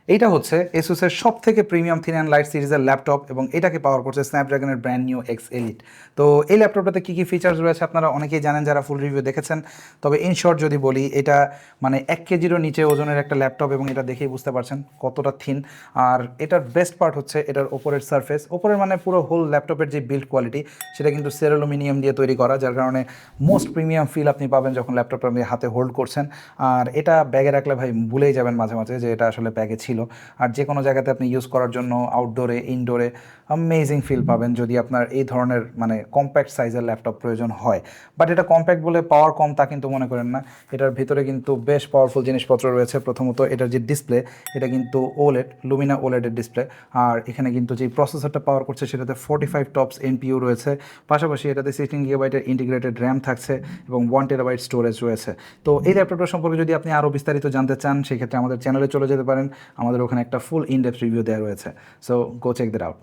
এইটা হচ্ছে এসুসের সব থেকে প্রিমিয়াম থিন অ্যান্ড লাইট সিরিজের ল্যাপটপ এবং এটাকে পাওয়ার করছে স্ন্যাপড্রাগনের ব্র্যান্ড নিউ এক্স এলিট। তো এই ল্যাপটপটাতে কী কী ফিচার্স রয়েছে আপনারা অনেকেই জানেন যারা ফুল রিভিউ দেখেছেন। তবে ইন শর্ট যদি বলি, এটা মানে 1 কেজিরও নিচে ওজনের একটা ল্যাপটপ এবং এটা দেখেই বুঝতে পারছেন কতটা থিন। আর এটার বেস্ট পার্ট হচ্ছে এটার ওপরের সারফেস, ওপরের মানে পুরো হোল ল্যাপটপের যে বিল্ড কোয়ালিটি সেটা কিন্তু সেরালুমিনিয়াম দিয়ে তৈরি করা, যার কারণে মোস্ট প্রিমিয়াম ফিল আপনি পাবেন যখন ল্যাপটপটা আপনি হাতে হোল্ড করছেন। আর এটা ব্যাগে রাখলে ভাই ভুলেই যাবেন মাঝে মাঝে যে এটা আসলে ব্যাগে ছিল। আর যে কোনো জায়গাতে আপনি ইউজ করার জন্য আউটডোরে ইনডোরে অ্যামেজিং ফিল পাবেন যদি আপনার এই ধরনের মানে কম্প্যাক্ট সাইজের ল্যাপটপ প্রয়োজন হয়। বাট এটা কম্প্যাক্ট বলে পাওয়ার কম তা কিন্তু মনে করেন না, এটার ভিতরে কিন্তু বেশ পাওয়ারফুল জিনিসপত্র রয়েছে। প্রথমত এটার যে ডিসপ্লে, এটা কিন্তু ওলেড, লুমিনা ওলেডের ডিসপ্লে। আর এখানে কিন্তু যে প্রসেসরটা পাওয়ার করছে সেটাতে 45 টপস এনপিইউ রয়েছে। পাশাপাশি এটাতে 16 GB ইন্টিগ্রেটেড র্যাম থাকছে এবং 1 TB স্টোরেজ রয়েছে। তো এই ল্যাপটপটার সম্পর্কে যদি আপনি আরও বিস্তারিত জানতে চান সেক্ষেত্রে আমাদের চ্যানেলে চলে যেতে পারেন, আমাদের ওখানে একটা ফুল ইন ডেপথ রিভিউ দেওয়া রয়েছে। So go check that out.